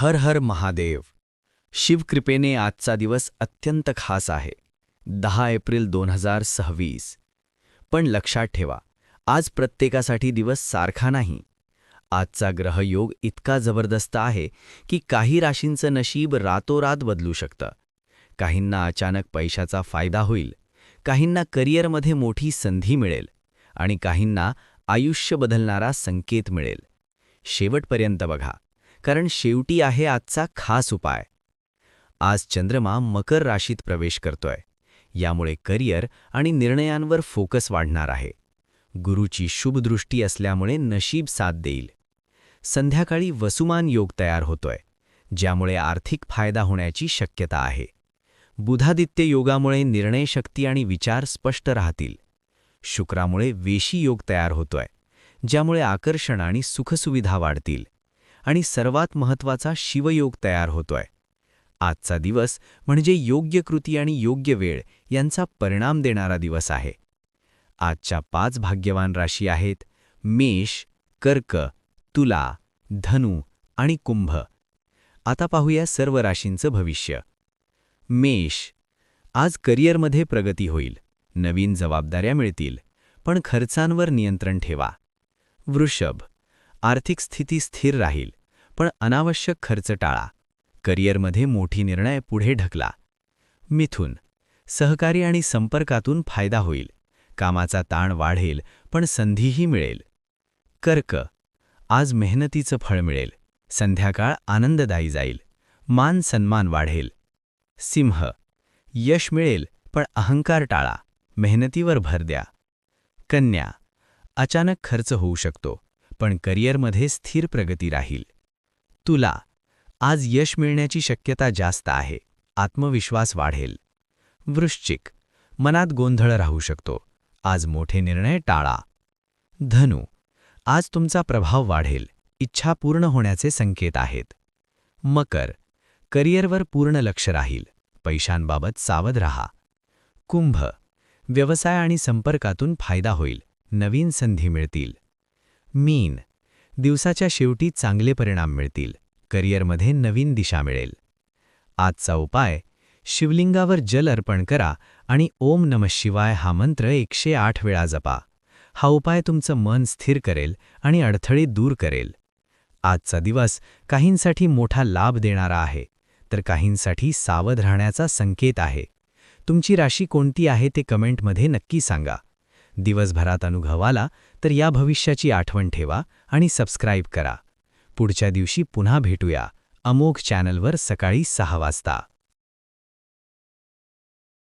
हर हर महादेव. शिवकृपेने आजचा दिवस अत्यंत खास आहे. 10 एप्रिल 2026. पण लक्षात ठेवा, आज प्रत्येकासाठी दिवस सारखा नाही. आजचा ग्रहयोग इतका जबरदस्त आहे की काही राशींचं नशीब रातोरात बदलू शकतं. काहींना अचानक पैशाचा फायदा होईल, काहींना करिअरमध्ये मोठी संधी मिळेल आणि काहींना आयुष्य बदलणारा संकेत मिळेल. शेवटपर्यंत बघा, कारण शेवटी आहे आजचा खास उपाय. आज चंद्रमा मकर राशीत प्रवेश करतोय. यामुळे करिअर आणि निर्णयांवर फोकस वाढणार आहे. गुरूची शुभ दृष्टी असल्यामुळे नशीब साथ देईल. संध्याकाळी वसुमान योग तयार होतोय, ज्यामुळे आर्थिक फायदा होण्याची शक्यता आहे. बुधादित्य योगामुळे निर्णयशक्ती आणि विचार स्पष्ट राहतील. शुक्रामुळे वेशी योग तयार होतोय, ज्यामुळे आकर्षण आणि सुखसुविधा वाढतील. आणि सर्वात महत्त्वाचा शिवयोग तयार होतोय. आजचा दिवस म्हणजे योग्य कृती आणि योग्य वेळ यांचा परिणाम देणारा दिवस आहे. आजच्या 5 भाग्यवान राशी आहेत मेष, कर्क, तुला, धनु आणि कुंभ. आता पाहूया सर्व राशींचं भविष्य. मेष, आज करिअरमध्ये प्रगती होईल. नवीन जबाबदाऱ्या मिळतील, पण खर्चांवर नियंत्रण ठेवा. वृषभ, आर्थिक स्थिती स्थिर राहील, पण अनावश्यक खर्च टाळा. करिअरमध्ये मोठी निर्णय पुढे ढकला. मिथुन, सहकारी आणि संपर्कातून फायदा होईल. कामाचा ताण वाढेल, पण संधीही मिळेल. कर्क, आज मेहनतीचं फळ मिळेल. संध्याकाळ आनंददायी जाईल. मान सन्मान वाढेल. सिंह, यश मिळेल, पण अहंकार टाळा. मेहनतीवर भर द्या. कन्या, अचानक खर्च होऊ शकतो, पण करिअरमध्ये स्थिर प्रगती राहील. तुला, आज यश मिळण्याची शक्यता जास्त आहे. आत्मविश्वास वाढेल. वृश्चिक, मनात गोंधळ राहू शकतो. आज मोठे निर्णय टाळा. धनु, आज तुमचा प्रभाव वाढेल. इच्छा पूर्ण होण्याचे संकेत आहेत. मकर, करिअरवर पूर्ण लक्ष राहील. पैशांबाबत सावध राहा. कुंभ, व्यवसाय आणि संपर्कातून फायदा होईल. नवीन संधी मिळतील. मीन, दिवसाच्या शेवटी चांगले परिणाम मिळतील. करिअरमध्ये नवीन दिशा मिळेल. आजचा उपाय, शिवलिंगावर जल अर्पण करा आणि ओम नमः शिवाय हा मंत्र 108 वेळा जपा. हा उपाय तुमचं मन स्थिर करेल आणि अडथळे दूर करेल. आजचा दिवस काहींसाठी मोठा लाभ देणारा आहे, तर काहींसाठी सावध राहण्याचा संकेत आहे. तुमची राशी कोणती आहे ते कमेंटमध्ये नक्की सांगा. दिवसभरात अनुभव आला तर या भविष्याची आठवण ठेवा आणि सबस्क्राईब करा. पुढच्या दिवशी पुन्हा भेटूया अमोघ चॅनलवर सकाळी 6 वाजता.